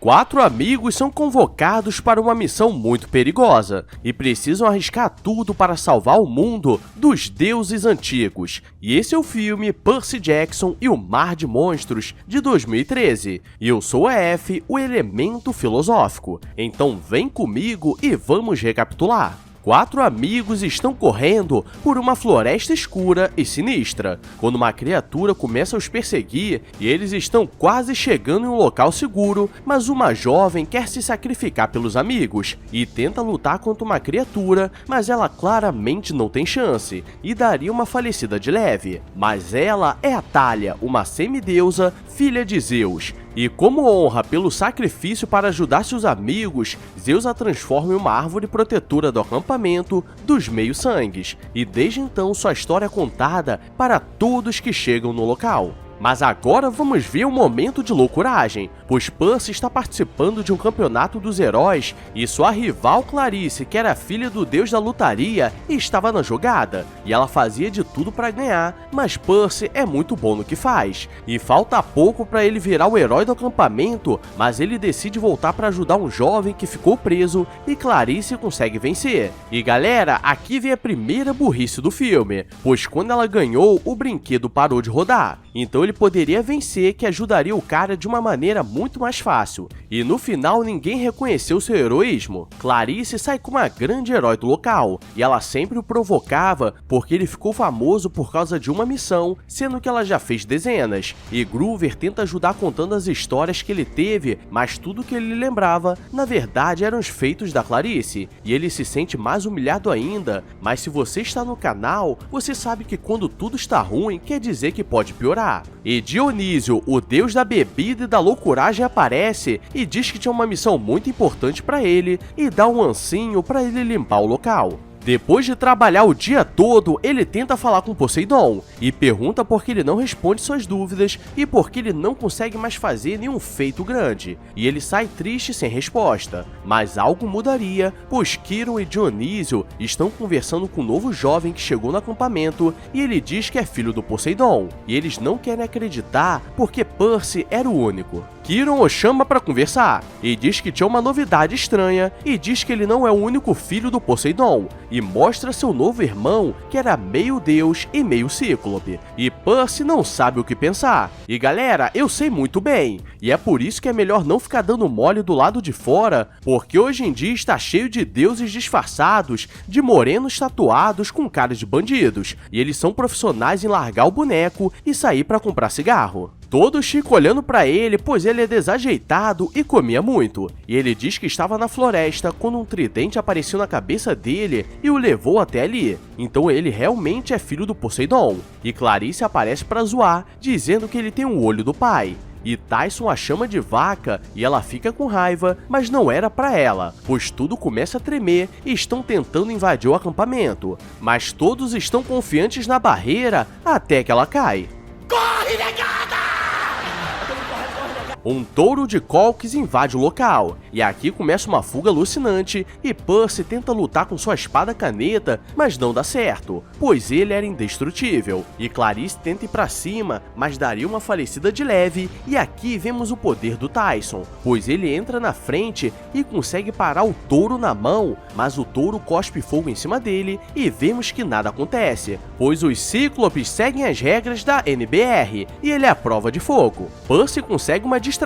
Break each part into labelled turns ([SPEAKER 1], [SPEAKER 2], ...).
[SPEAKER 1] 4 amigos são convocados para uma missão muito perigosa e precisam arriscar tudo para salvar o mundo dos deuses antigos. E esse é o filme Percy Jackson e o Mar de Monstros, de 2013. E eu sou a F, o elemento filosófico. Então vem comigo e vamos recapitular. 4 amigos estão correndo por uma floresta escura e sinistra, quando uma criatura começa a os perseguir e eles estão quase chegando em um local seguro, mas uma jovem quer se sacrificar pelos amigos e tenta lutar contra uma criatura, mas ela claramente não tem chance e daria uma falecida de leve. Mas ela é a Thalia, uma semideusa, filha de Zeus. E como honra pelo sacrifício para ajudar seus amigos, Zeus a transforma em uma árvore protetora do acampamento dos Meio-Sangues, e desde então sua história é contada para todos que chegam no local. Mas agora vamos ver um momento de loucuragem, pois Percy está participando de um campeonato dos heróis e sua rival Clarice, que era filha do deus da lutaria, estava na jogada, e ela fazia de tudo para ganhar, mas Percy é muito bom no que faz, e falta pouco para ele virar o herói do acampamento, mas ele decide voltar para ajudar um jovem que ficou preso e Clarice consegue vencer. E galera, aqui vem a primeira burrice do filme, pois quando ela ganhou, o brinquedo parou de rodar, então ele poderia vencer, que ajudaria o cara de uma maneira muito mais fácil. E no final ninguém reconheceu seu heroísmo. Clarice sai como uma grande herói do local, e ela sempre o provocava porque ele ficou famoso por causa de uma missão, sendo que ela já fez dezenas. E Groover tenta ajudar contando as histórias que ele teve, mas tudo que ele lembrava, na verdade, eram os feitos da Clarice. E ele se sente mais humilhado ainda, mas se você está no canal, você sabe que quando tudo está ruim, quer dizer que pode piorar. E Dionísio, o deus da bebida e da loucuragem, aparece e diz que tinha uma missão muito importante para ele e dá um ancinho para ele limpar o local. Depois de trabalhar o dia todo, ele tenta falar com Poseidon e pergunta por que ele não responde suas dúvidas e por que ele não consegue mais fazer nenhum feito grande. E ele sai triste sem resposta. Mas algo mudaria, pois Quirón e Dionísio estão conversando com um novo jovem que chegou no acampamento e ele diz que é filho do Poseidon. E eles não querem acreditar porque Percy era o único. Quirón o chama para conversar e diz que tinha uma novidade estranha e diz que ele não é o único filho do Poseidon e mostra seu novo irmão, que era meio deus e meio cíclope. E Percy não sabe o que pensar. E galera, eu sei muito bem, e é por isso que é melhor não ficar dando mole do lado de fora, porque hoje em dia está cheio de deuses disfarçados, de morenos tatuados com cara de bandidos, e eles são profissionais em largar o boneco e sair para comprar cigarro. Todos ficam olhando pra ele, pois ele é desajeitado e comia muito. E ele diz que estava na floresta quando um tridente apareceu na cabeça dele e o levou até ali. Então ele realmente é filho do Poseidon. E Clarice aparece pra zoar, dizendo que ele tem o olho do pai. E Tyson a chama de vaca e ela fica com raiva, mas não era pra ela, pois tudo começa a tremer e estão tentando invadir o acampamento. Mas todos estão confiantes na barreira até que ela cai.
[SPEAKER 2] Corre, negada!
[SPEAKER 1] Um touro de Colchis invade o local, e aqui começa uma fuga alucinante e Percy tenta lutar com sua espada caneta, mas não dá certo, pois ele era indestrutível. E Clarice tenta ir pra cima, mas daria uma falecida de leve, e aqui vemos o poder do Tyson, pois ele entra na frente e consegue parar o touro na mão, mas o touro cospe fogo em cima dele e vemos que nada acontece, pois os Cíclopes seguem as regras da NBR, e ele é a prova de fogo. Percy consegue uma distração,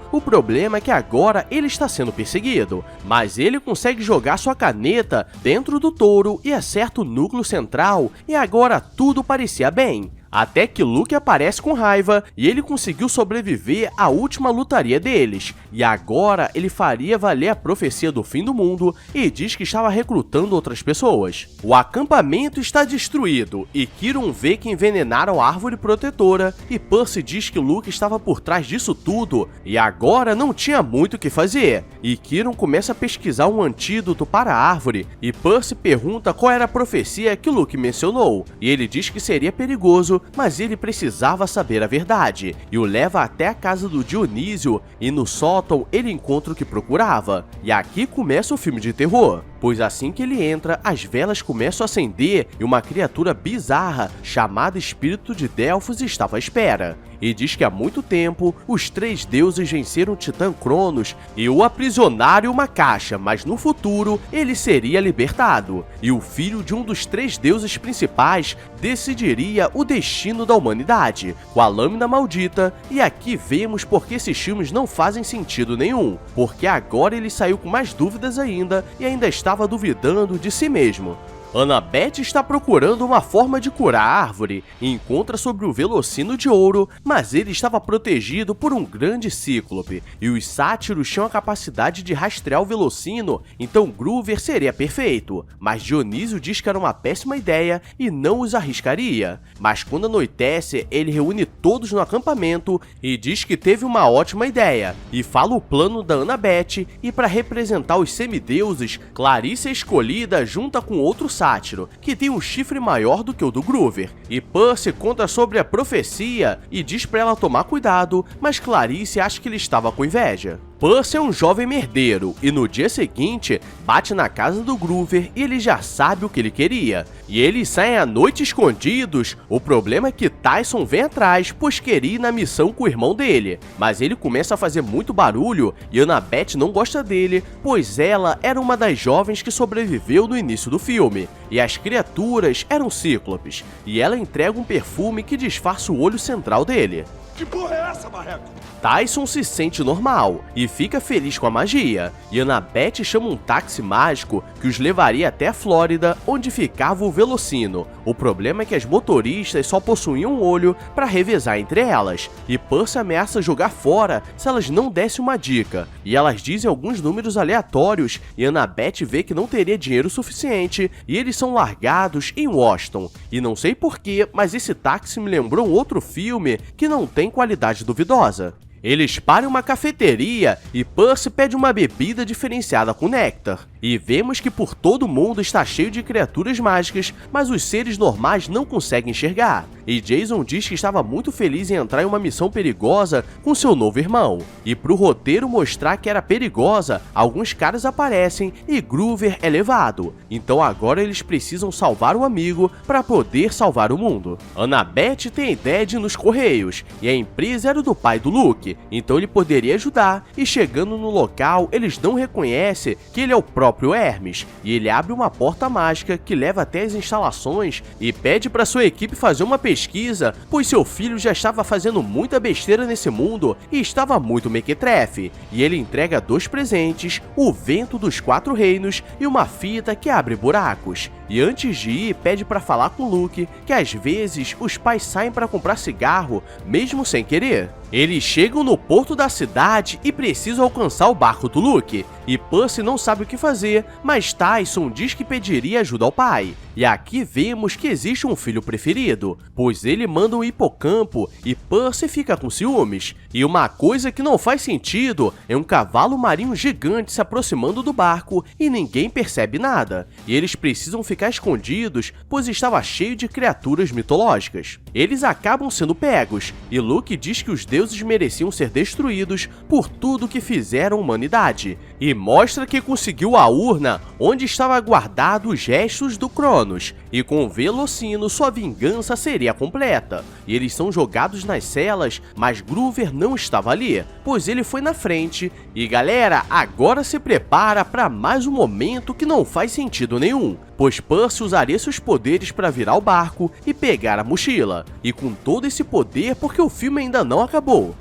[SPEAKER 1] o problema é que agora ele está sendo perseguido, mas ele consegue jogar sua caneta dentro do touro e acerta o núcleo central, e agora tudo parecia bem. Até que Luke aparece com raiva e ele conseguiu sobreviver à última lutaria deles, e agora ele faria valer a profecia do fim do mundo e diz que estava recrutando outras pessoas. O acampamento está destruído e Quirón vê que envenenaram a árvore protetora e Percy diz que Luke estava por trás disso tudo e agora não tinha muito o que fazer. E Quirón começa a pesquisar um antídoto para a árvore e Percy pergunta qual era a profecia que Luke mencionou e ele diz que seria perigoso, mas ele precisava saber a verdade, e o leva até a casa do Dionísio, e no sótão ele encontra o que procurava. E aqui começa o filme de terror, pois assim que ele entra, as velas começam a acender e uma criatura bizarra chamada Espírito de Delfos estava à espera. E diz que há muito tempo, os 3 deuses venceram o Titã Cronos e o aprisionaram em uma caixa, mas no futuro ele seria libertado, e o filho de um dos 3 deuses principais decidiria o destino da humanidade, com a lâmina maldita. E aqui vemos porque esses filmes não fazem sentido nenhum, porque agora ele saiu com mais dúvidas ainda e ainda estava duvidando de si mesmo. Annabeth está procurando uma forma de curar a árvore e encontra sobre o Velocino de Ouro, mas ele estava protegido por um grande cíclope, e os sátiros tinham a capacidade de rastrear o Velocino, então Groover seria perfeito. Mas Dionísio diz que era uma péssima ideia e não os arriscaria. Mas quando anoitece, ele reúne todos no acampamento e diz que teve uma ótima ideia, e fala o plano da Annabeth, e para representar os semideuses, Clarice é escolhida junta com outro sátiro, que tem um chifre maior do que o do Groover, e Percy conta sobre a profecia e diz pra ela tomar cuidado, mas Clarice acha que ele estava com inveja. Percy é um jovem merdeiro e no dia seguinte bate na casa do Groover e ele já sabe o que ele queria. E eles saem à noite escondidos. O problema é que Tyson vem atrás, pois queria ir na missão com o irmão dele. Mas ele começa a fazer muito barulho e Annabeth não gosta dele, pois ela era uma das jovens que sobreviveu no início do filme. E as criaturas eram cíclopes, e ela entrega um perfume que disfarça o olho central dele.
[SPEAKER 2] Que porra é essa, Marreco?
[SPEAKER 1] Tyson se sente normal e fica feliz com a magia, e Annabeth chama um táxi mágico que os levaria até a Flórida, onde ficava o Velocino. O problema é que as motoristas só possuíam um olho para revezar entre elas, e Percy ameaça jogar fora se elas não dessem uma dica, e elas dizem alguns números aleatórios, e Annabeth vê que não teria dinheiro suficiente, e eles são largados em Washington. E não sei porquê, mas esse táxi me lembrou um outro filme que não tem qualidade duvidosa. Eles param uma cafeteria e Percy pede uma bebida diferenciada com néctar. E vemos que por todo o mundo está cheio de criaturas mágicas, mas os seres normais não conseguem enxergar. E Jason diz que estava muito feliz em entrar em uma missão perigosa com seu novo irmão. E pro roteiro mostrar que era perigosa, alguns caras aparecem e Groover é levado. Então agora eles precisam salvar o amigo para poder salvar o mundo. Annabeth tem a ideia de ir nos Correios, e a empresa era do pai do Luke, então ele poderia ajudar. E chegando no local, eles não reconhecem que ele é o próprio Hermes, e ele abre uma porta mágica que leva até as instalações e pede para sua equipe fazer uma pesquisa, pois seu filho já estava fazendo muita besteira nesse mundo e estava muito mequetrefe. E ele entrega 2 presentes, o Vento dos 4 Reinos e uma fita que abre buracos. E antes de ir, pede para falar com Luke que às vezes os pais saem para comprar cigarro, mesmo sem querer. Eles chegam no porto da cidade e precisam alcançar o barco do Luke, e Percy não sabe o que fazer, mas Tyson diz que pediria ajuda ao pai. E aqui vemos que existe um filho preferido, pois ele manda um hipocampo e Percy fica com ciúmes. E uma coisa que não faz sentido é um cavalo marinho gigante se aproximando do barco e ninguém percebe nada. E eles precisam ficar escondidos, pois estava cheio de criaturas mitológicas. Eles acabam sendo pegos, e Luke diz que os deuses mereciam ser destruídos por tudo que fizeram à humanidade, e mostra que conseguiu a urna onde estava guardado os restos do Cronos, e com o Velocino sua vingança seria completa. E eles são jogados nas celas, mas Groover não estava ali, pois ele foi na frente. E galera, agora se prepara para mais um momento que não faz sentido nenhum, pois Percy usaria seus poderes para virar o barco e pegar a mochila. E com todo esse poder, porque o filme ainda não acabou,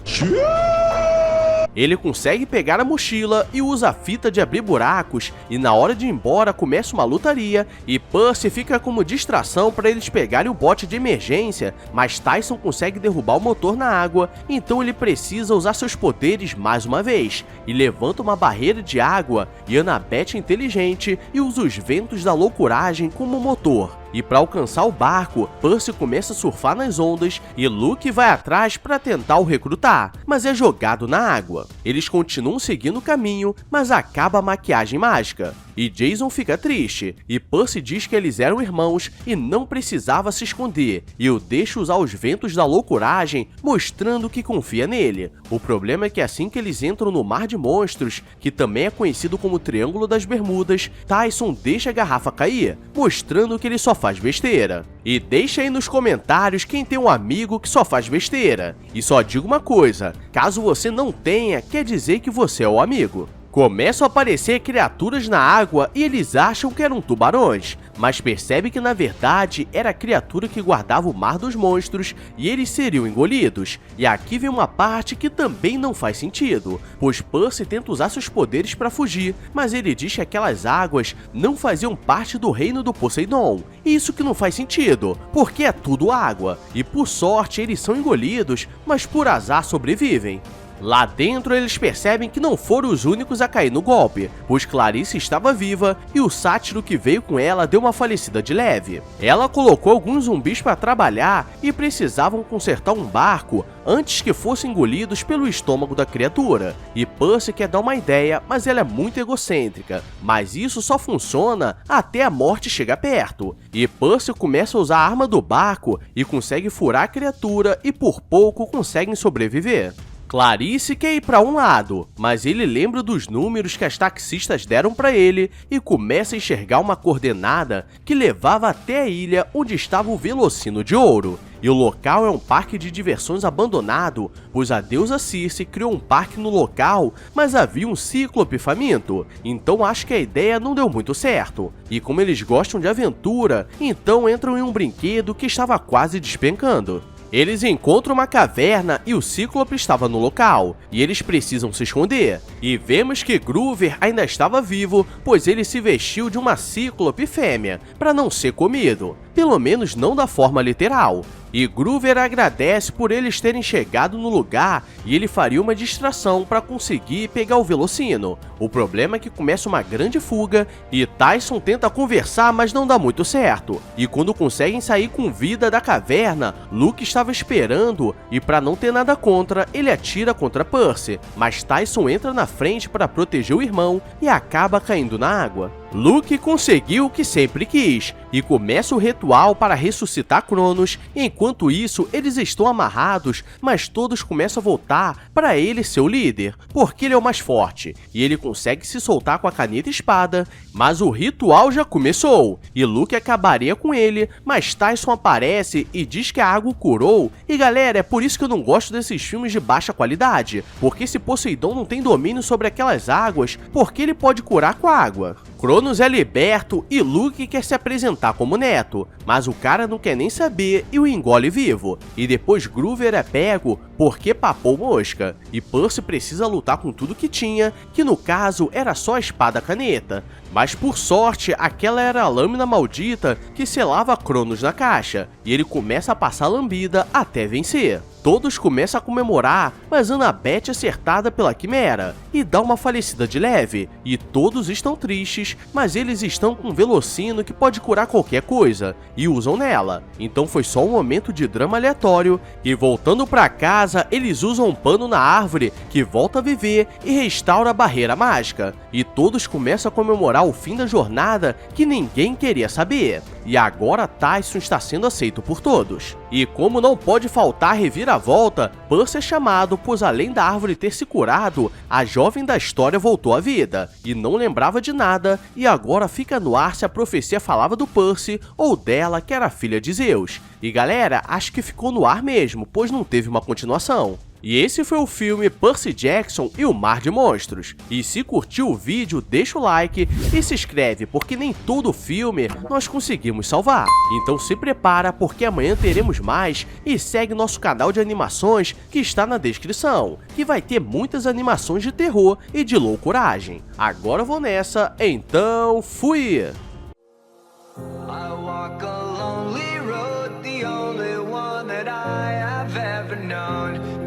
[SPEAKER 1] ele consegue pegar a mochila e usa a fita de abrir buracos, e na hora de ir embora começa uma lutaria, e Percy fica como distração para eles pegarem o bote de emergência, mas Tyson consegue derrubar o motor na água, então ele precisa usar seus poderes mais uma vez, e levanta uma barreira de água, e Annabeth é inteligente e usa os ventos da loucuragem como motor. E para alcançar o barco, Percy começa a surfar nas ondas e Luke vai atrás para tentar o recrutar, mas é jogado na água. Eles continuam seguindo o caminho, mas acaba a maquiagem mágica. e Jason fica triste, e Percy diz que eles eram irmãos e não precisava se esconder, e o deixa usar os ventos da loucuragem, mostrando que confia nele. O problema é que assim que eles entram no Mar de Monstros, que também é conhecido como Triângulo das Bermudas, Tyson deixa a garrafa cair, mostrando que ele só faz besteira. E deixa aí nos comentários quem tem um amigo que só faz besteira. E só digo uma coisa, caso você não tenha, quer dizer que você é o amigo. Começam a aparecer criaturas na água e eles acham que eram tubarões, mas percebe que na verdade era a criatura que guardava o Mar dos Monstros e eles seriam engolidos. E aqui vem uma parte que também não faz sentido, pois Percy tenta usar seus poderes para fugir, mas ele diz que aquelas águas não faziam parte do reino do Poseidon. Isso que não faz sentido, porque é tudo água, e por sorte eles são engolidos, mas por azar sobrevivem. Lá dentro eles percebem que não foram os únicos a cair no golpe, pois Clarice estava viva e o sátiro que veio com ela deu uma falecida de leve. Ela colocou alguns zumbis para trabalhar e precisavam consertar um barco antes que fossem engolidos pelo estômago da criatura. E Percy quer dar uma ideia, mas ela é muito egocêntrica, mas isso só funciona até a morte chegar perto. E Percy começa a usar a arma do barco e consegue furar a criatura e por pouco conseguem sobreviver. Clarice quer ir para um lado, mas ele lembra dos números que as taxistas deram para ele e começa a enxergar uma coordenada que levava até a ilha onde estava o Velocino de Ouro. E o local é um parque de diversões abandonado, pois a deusa Circe criou um parque no local, mas havia um cíclope faminto, então acho que a ideia não deu muito certo. E como eles gostam de aventura, então entram em um brinquedo que estava quase despencando. Eles encontram uma caverna e o Cíclope estava no local, e eles precisam se esconder. E vemos que Groover ainda estava vivo, pois ele se vestiu de uma Cíclope fêmea, para não ser comido, pelo menos não da forma literal. E Groover agradece por eles terem chegado no lugar e ele faria uma distração para conseguir pegar o Velocino. O problema é que começa uma grande fuga e Tyson tenta conversar, mas não dá muito certo. E quando conseguem sair com vida da caverna, Luke estava esperando e para não ter nada contra, ele atira contra Percy, mas Tyson entra na frente para proteger o irmão e acaba caindo na água. Luke conseguiu o que sempre quis e começa o ritual para ressuscitar Cronos. Enquanto isso, eles estão amarrados, mas todos começam a voltar para ele ser o líder, porque ele é o mais forte, e ele consegue se soltar com a caneta e espada, mas o ritual já começou, e Luke acabaria com ele, mas Tyson aparece e diz que a água o curou, e galera, é por isso que eu não gosto desses filmes de baixa qualidade, porque se Poseidon não tem domínio sobre aquelas águas, por que ele pode curar com a água? Cronos é liberto e Luke quer se apresentar como neto, mas o cara não quer nem saber e o engole vivo. E depois Groover é pego porque papou mosca, e Percy precisa lutar com tudo que tinha, que no caso era só a espada caneta. Mas por sorte, aquela era a lâmina maldita que selava Cronos na caixa, e ele começa a passar lambida até vencer. Todos começam a comemorar, mas Annabeth é acertada pela Quimera e dá uma falecida de leve, e todos estão tristes, mas eles estão com um Velocino que pode curar qualquer coisa, e usam nela. Então foi só um momento de drama aleatório, e voltando pra casa, eles usam um pano na árvore que volta a viver e restaura a barreira mágica, e todos começam a comemorar o fim da jornada que ninguém queria saber. E agora Tyson está sendo aceito por todos. E como não pode faltar reviravolta, Percy é chamado, pois além da árvore ter se curado, a jovem da história voltou à vida, e não lembrava de nada, e agora fica no ar se a profecia falava do Percy ou dela que era filha de Zeus. E galera, acho que ficou no ar mesmo, pois não teve uma continuação. E esse foi o filme Percy Jackson e o Mar de Monstros. E se curtiu o vídeo, deixa o like e se inscreve, porque nem todo filme nós conseguimos salvar. Então se prepara, porque amanhã teremos mais, e segue nosso canal de animações que está na descrição, que vai ter muitas animações de terror e de loucuragem. Agora eu vou nessa, então fui!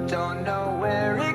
[SPEAKER 2] Don't know where it